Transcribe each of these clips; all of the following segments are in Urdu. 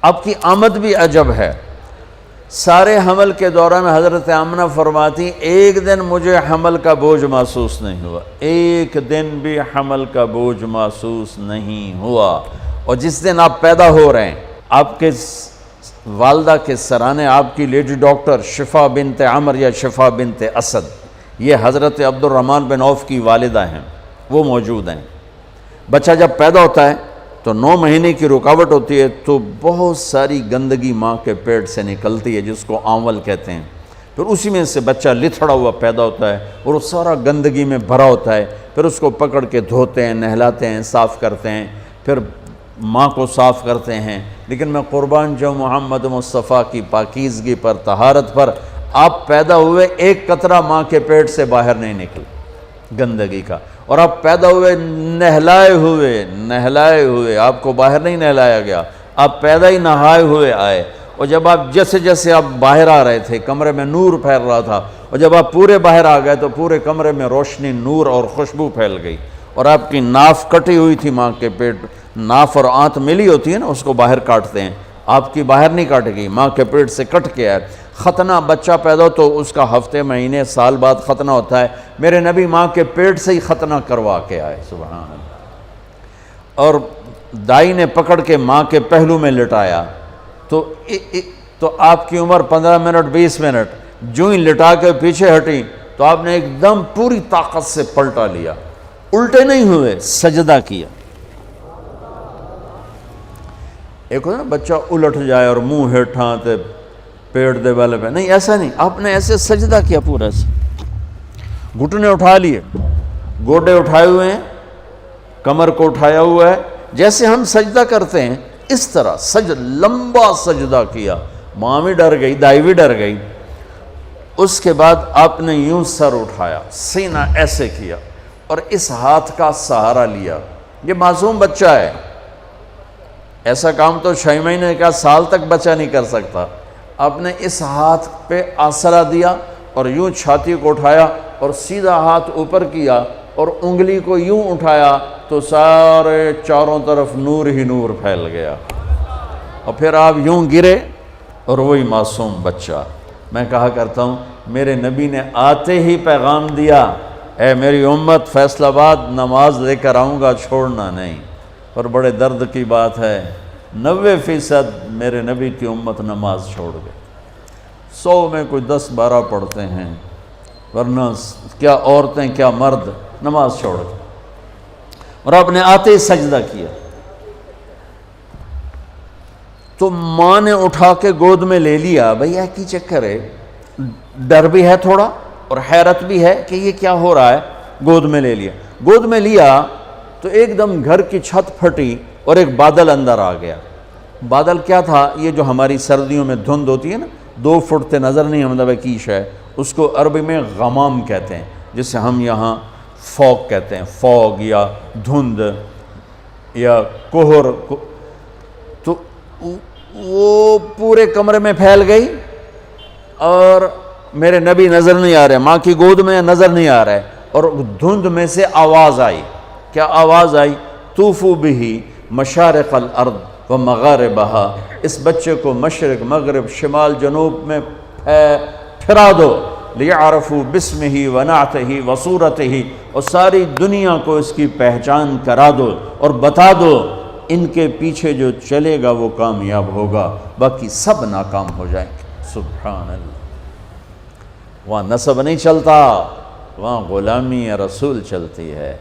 آپ کی آمد بھی عجب ہے۔ سارے حمل کے دوران حضرت آمنہ فرماتی ایک دن مجھے حمل کا بوجھ محسوس نہیں ہوا، ایک دن بھی حمل کا بوجھ محسوس نہیں ہوا۔ اور جس دن آپ پیدا ہو رہے ہیں، آپ کے والدہ کے سرانے آپ کی لیڈی ڈاکٹر شفا بنت عمر یا شفا بنت اسد، یہ حضرت عبد الرحمن بن عوف کی والدہ ہیں، وہ موجود ہیں۔ بچہ جب پیدا ہوتا ہے تو 9 مہینے کی رکاوٹ ہوتی ہے، تو بہت ساری گندگی ماں کے پیٹ سے نکلتی ہے جس کو آنول کہتے ہیں، پھر اسی میں سے بچہ لتھڑا ہوا پیدا ہوتا ہے اور وہ سارا گندگی میں بھرا ہوتا ہے، پھر اس کو پکڑ کے دھوتے ہیں، نہلاتے ہیں، صاف کرتے ہیں، پھر ماں کو صاف کرتے ہیں۔ لیکن میں قربان جاؤں محمد مصطفیٰ کی پاکیزگی پر، طہارت پر، آپ پیدا ہوئے ایک قطرہ ماں کے پیٹ سے باہر نہیں نکل گندگی کا، اور آپ پیدا ہوئے نہلائے ہوئے، آپ کو باہر نہیں نہلایا گیا، آپ پیدا ہی نہائے ہوئے آئے۔ اور جب آپ جیسے جیسے آپ باہر آ رہے تھے کمرے میں نور پھیل رہا تھا، اور جب آپ پورے باہر آ گئے تو پورے کمرے میں روشنی، نور اور خوشبو پھیل گئی۔ اور آپ کی ناف کٹی ہوئی تھی ماں کے پیٹ، ناف اور آنت ملی ہوتی ہے نا، اس کو باہر کاٹتے ہیں، آپ کی باہر نہیں کاٹے گی، ماں کے پیٹ سے کٹ کے آئے۔ ختنہ بچہ پیدا ہو تو اس کا ہفتے، مہینے، سال بعد ختنہ ہوتا ہے، میرے نبی ماں کے پیٹ سے ہی ختنہ کروا کے آئے، سبحان اللہ۔ اور دائی نے پکڑ کے ماں کے پہلو میں لٹایا تو آپ کی عمر 15 منٹ 20 منٹ، جو ہی لٹا کے پیچھے ہٹی تو آپ نے ایک دم پوری طاقت سے پلٹا لیا، الٹے نہیں ہوئے، سجدہ کیا۔ ایک ہوتا ہے نا بچہ الٹ جائے اور منہ ہیٹھاں تے پیٹ دے والے پہ، نہیں ایسا نہیں، آپ نے ایسے سجدہ کیا پورا ایسے، گھٹنے اٹھا لیے، گوڈے اٹھائے ہوئے ہیں، کمر کو اٹھایا ہوا ہے، جیسے ہم سجدہ کرتے ہیں اس طرح لمبا سجدہ کیا۔ ماں بھی ڈر گئی، دائی بھی ڈر گئی۔ اس کے بعد آپ نے یوں سر اٹھایا، سینہ ایسے کیا اور اس ہاتھ کا سہارا لیا۔ یہ معصوم بچہ ہے، ایسا کام تو 6 مہینے کا، سال تک بچہ نہیں کر سکتا۔ آپ نے اس ہاتھ پہ آسرا دیا اور یوں چھاتی کو اٹھایا اور سیدھا ہاتھ اوپر کیا اور انگلی کو یوں اٹھایا تو سارے چاروں طرف نور ہی نور پھیل گیا، اور پھر آپ یوں گرے اور وہی معصوم بچہ۔ میں کہا کرتا ہوں میرے نبی نے آتے ہی پیغام دیا، اے میری امت، فیصل آباد نماز لے کر آؤں گا، چھوڑنا نہیں۔ اور بڑے درد کی بات ہے 90% میرے نبی کی امت نماز چھوڑ گئے، 100 میں کوئی 10-12 پڑھتے ہیں، ورنہ کیا عورتیں کیا مرد نماز چھوڑ گئے۔ اور آپ نے آتے ہی سجدہ کیا تو ماں نے اٹھا کے گود میں لے لیا۔ بھئی یہ کی چکر ہے، ڈر بھی ہے تھوڑا اور حیرت بھی ہے کہ یہ کیا ہو رہا ہے۔ گود میں لے لیا، گود میں لیا تو ایک دم گھر کی چھت پھٹی اور ایک بادل اندر آ گیا۔ بادل کیا تھا؟ یہ جو ہماری سردیوں میں دھند ہوتی ہے نا، 2 فٹ تے نظر نہیں مطلب کی شے، اس کو عربی میں غمام کہتے ہیں، جسے ہم یہاں فوگ کہتے ہیں، فوگ یا دھند یا کوہر۔ تو وہ پورے کمرے میں پھیل گئی اور میرے نبی نظر نہیں آ رہے، ماں کی گود میں نظر نہیں آ رہے، اور دھند میں سے آواز آئی۔ کیا آواز آئی؟ طوفوا بہ مشارق الارض و مغاربہا، اس بچے کو مشرق، مغرب، شمال، جنوب میں پھرا دو، لیعرفوا باسمہ و نعتہ و صورتہ، اور ساری دنیا کو اس کی پہچان کرا دو اور بتا دو، ان کے پیچھے جو چلے گا وہ کامیاب ہوگا، باقی سب ناکام ہو جائیں گے۔ سبحان اللہ۔ وہاں نسب نہیں چلتا، وہاں غلامی رسول چلتی ہے۔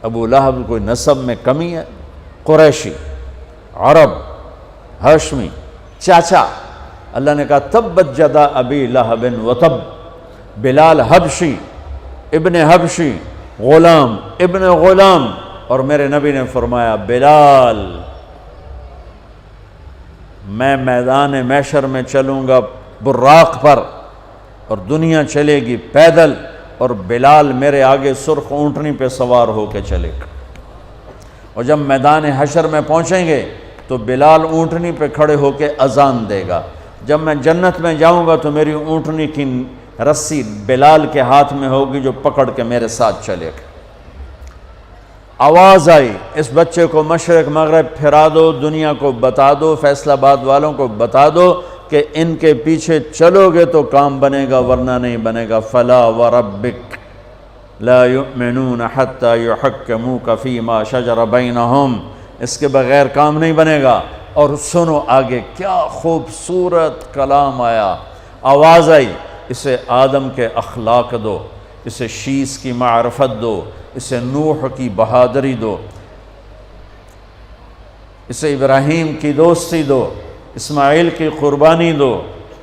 ابو لہب کوئی نسب میں کمی ہے؟ قریشی، عرب، ہاشمی، چاچا۔ اللہ نے کہا تبت جدا ابی لہب وتب، بلال حبشی، ابن حبشی، غلام ابن غلام۔ اور میرے نبی نے فرمایا بلال، میں میدان محشر میں چلوں گا براق پر اور دنیا چلے گی پیدل، اور بلال میرے آگے سرخ اونٹنی پہ سوار ہو کے چلے گا۔ اور جب میدان حشر میں پہنچیں گے تو بلال اونٹنی پہ کھڑے ہو کے اذان دے گا۔ جب میں جنت میں جاؤں گا تو میری اونٹنی کی رسی بلال کے ہاتھ میں ہوگی جو پکڑ کے میرے ساتھ چلے گا۔ آواز آئی اس بچے کو مشرق مغرب پھرا دو، دنیا کو بتا دو، فیصل آباد والوں کو بتا دو کہ ان کے پیچھے چلو گے تو کام بنے گا ورنہ نہیں بنے گا۔ فلا وربک لا یؤمنون حتی یحکموک فیما شجر بینہم، اس کے بغیر کام نہیں بنے گا۔ اور سنو آگے کیا خوبصورت کلام آیا، آواز آئی، اسے آدم کے اخلاق دو، اسے شیس کی معرفت دو، اسے نوح کی بہادری دو، اسے ابراہیم کی دوستی دو، اسماعیل کی قربانی دو،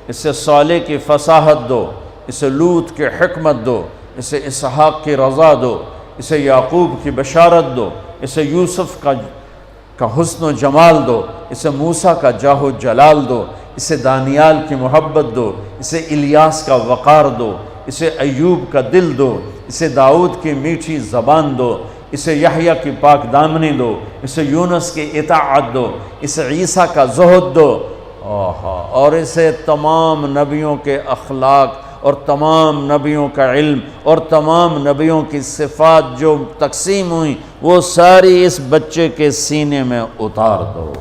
اسے صالح کی فصاحت دو، اسے لوط کی حکمت دو، اسے اسحاق کی رضا دو، اسے یعقوب کی بشارت دو، اسے یوسف کا حسن و جمال دو، اسے موسیٰ کا جاہ و جلال دو، اسے دانیال کی محبت دو، اسے الیاس کا وقار دو، اسے ایوب کا دل دو، اسے داؤد کی میٹھی زبان دو، اسے یحییٰ کی پاک دامنی دو، اسے یونس کی اطاعت دو، اسے عیسیٰ کا زہد دو، اور اسے تمام نبیوں کے اخلاق اور تمام نبیوں کا علم اور تمام نبیوں کی صفات جو تقسیم ہوئیں وہ ساری اس بچے کے سینے میں اتار دو۔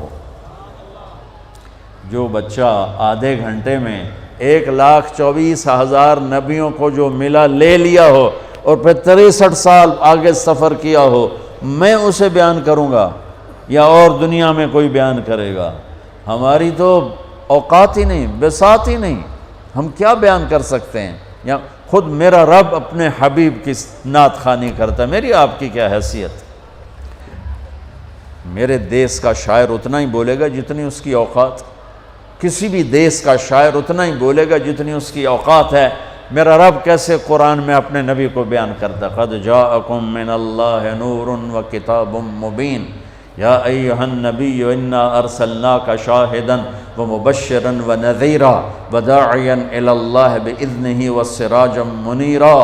جو بچہ آدھے گھنٹے میں 1,24,000 نبیوں کو جو ملا لے لیا ہو اور پھر 63 سال آگے سفر کیا ہو، میں اسے بیان کروں گا یا اور دنیا میں کوئی بیان کرے گا؟ ہماری تو اوقات ہی نہیں، بساط ہی نہیں، ہم کیا بیان کر سکتے ہیں؟ یا خود میرا رب اپنے حبیب کی نعت خوانی کرتا ہے، میری آپ کی کیا حیثیت؟ میرے دیس کا شاعر اتنا ہی بولے گا جتنی اس کی اوقات، کسی بھی دیس کا شاعر اتنا ہی بولے گا جتنی اس کی اوقات ہے۔ میرا رب کیسے قرآن میں اپنے نبی کو بیان کرتا ہے، قد جاءکم من اللہ نور و کتاب مبین یا ایہا النبی انا ارسلناک شاہدا ومبشرا ونذیرا وداعیا الی اللہ باذنہ وسراجا منیرا۔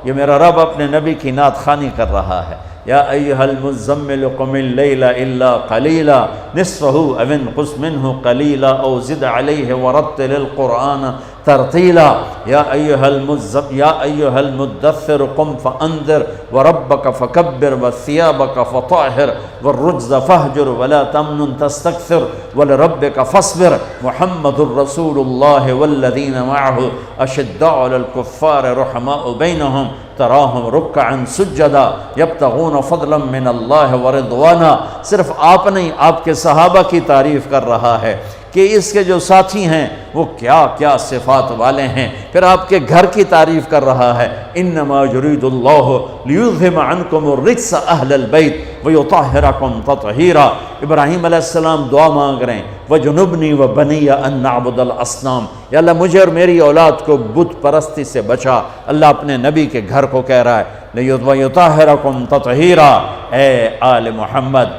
یہ میرا رب اپنے نبی کی نعت خوانی کر رہا ہے۔ یا ایہا المزمل قم اللیل الا قلیلا نصفہ او انقص منہ قلیلا او زد علیہ ورتل القرآن ترتیلا۔ یا ایہا المدثر قم فانذر وربک فکبر وثیابک فطہر والرجز فہجر ولا تمنن تستکثر ولربک فاصبر محمد الرسول اللہ والذین معہ اشداء علی الکفار رحماء بینہم تراہم رکعا سجدا یبتغون فضلا من اللہ ورضوانا۔ صرف آپ نہیں، آپ کے صحابہ کی تعریف کر رہا ہے کہ اس کے جو ساتھی ہیں وہ کیا کیا صفات والے ہیں، پھر آپ کے گھر کی تعریف کر رہا ہے۔ انما یرید اللہ لیذہب عنکم الرجس اہل البیت ویطہرکم تطہیرا۔ ابراہیم علیہ السلام دعا مانگ رہے ہیں، وجنبنی وبنی ان نعبد الاصنام، یا اللہ مجھے اور میری اولاد کو بت پرستی سے بچا۔ اللہ اپنے نبی کے گھر کو کہہ رہا ہے ویطہرکم تطہیرا۔ اے آل محمد،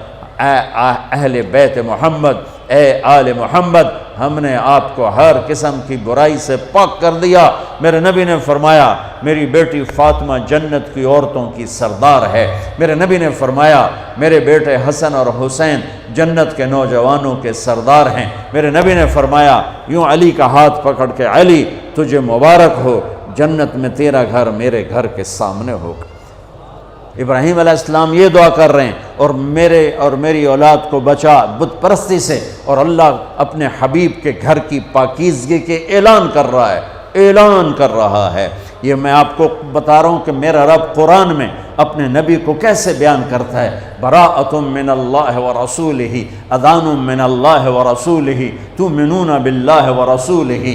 اے اہل بیت محمد، اے آل محمد، ہم نے آپ کو ہر قسم کی برائی سے پاک کر دیا۔ میرے نبی نے فرمایا میری بیٹی فاطمہ جنت کی عورتوں کی سردار ہے۔ میرے نبی نے فرمایا میرے بیٹے حسن اور حسین جنت کے نوجوانوں کے سردار ہیں۔ میرے نبی نے فرمایا یوں علی کا ہاتھ پکڑ کے، علی تجھے مبارک ہو، جنت میں تیرا گھر میرے گھر کے سامنے ہوگا۔ ابراہیم علیہ السلام یہ دعا کر رہے ہیں اور میرے اور میری اولاد کو بچا بت پرستی سے، اور اللہ اپنے حبیب کے گھر کی پاکیزگی کے اعلان کر رہا ہے، اعلان کر رہا ہے۔ یہ میں آپ کو بتا رہا ہوں کہ میرا رب قرآن میں اپنے نبی کو کیسے بیان کرتا ہے۔ براءۃ من اللہ ورسولہ، اذان من اللہ ورسولہ، تؤمنون باللہ ورسولہ،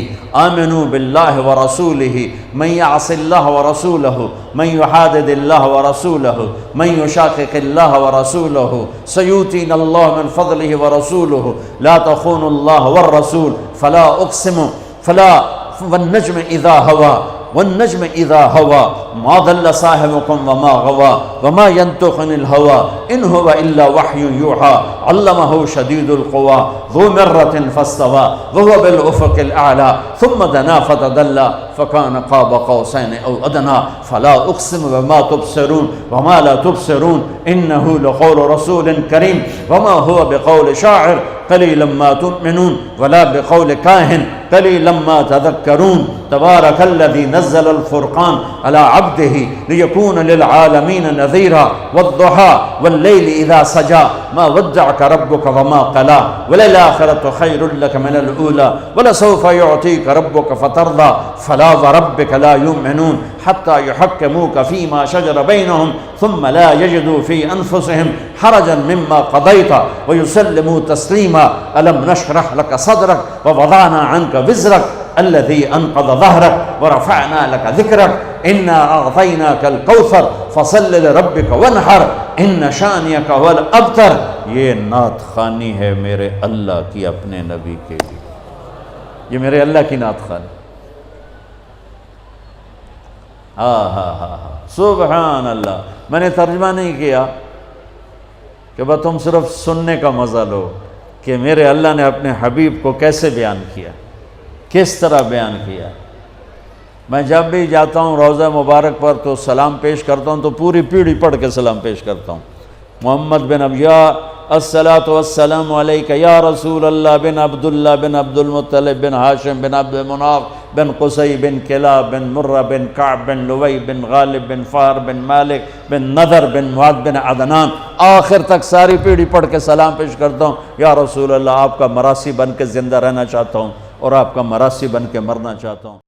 آمنوا باللہ ورسولہ، من یعص اللہ ورسولہ، من یحادد اللہ ورسولہ، من یشاقق اللہ ورسولہ، سیؤتینا اللہ من فضلہ ورسولہ، لا تخونوا اللہ والرسول، فلا اقسم والنجم اذا ہوا والنجم اذا ہوا ما ضل صاحبکم وما غوا وما ينطق عن الهوى ان هو الا وحی یوحى علمہ شدید القوى ذو مرة فاستوى وهو بالافق الاعلى ثم دنا فتدلى فكان قاب قوسين أو أدنى فلا أقسم بما تبصرون وما لا تبصرون إنه لقول رسول كريم وما هو بقول شاعر قليلا ما تؤمنون ولا بقول كاهن قليلا ما تذكرون تبارك الذي نزل الفرقان على عبده ليكون للعالمين نذيرا والضحى والليل إذا سجى ما ودعك ربك وما قلى وللآخرة خير لك من الأولى ولسوف يعطيك ربك فترضى فلا وربك لا يؤمنون حتى يحكموك فيما شجر بينهم ثم لا يجدوا في أنفسهم حرجا مما قضيت ويسلموا تسليما ألم نشرح لك صدرك ووضعنا عنك وزرك الذي أنقض ظهرك ورفعنا لك ذكرك إنا أعطيناك الكوثر فصل لربك وانحر إن شانئك هو الأبتر. یہ نعت خوانی ہے میرے اللہ کی اپنے نبی کے لیے، یہ میرے اللہ کی نعت خوانی. سبحان اللہ. میں نے ترجمہ نہیں کیا کہ بس تم صرف سننے کا مزہ لو کہ میرے اللہ نے اپنے حبیب کو کیسے بیان کیا، کس طرح بیان کیا. میں جب بھی جاتا ہوں روضہ مبارک پر تو سلام پیش کرتا ہوں تو پوری پیڑھی پڑھ کے سلام پیش کرتا ہوں. محمد بن ابیا الصلاۃ والسلام علیک یا رسول اللہ بن عبداللہ بن عبد المطلب بن ہاشم بن عبد مناف بن قصی بن کلاب بن مرہ بن کعب بن لوی بن غالب بن فار بن مالک بن نذر بن معاذ بن عدنان، آخر تک ساری پیڑھی پڑھ کے سلام پیش کرتا ہوں. یا رسول اللہ آپ کا مراسی بن کے زندہ رہنا چاہتا ہوں اور آپ کا مراسی بن کے مرنا چاہتا ہوں.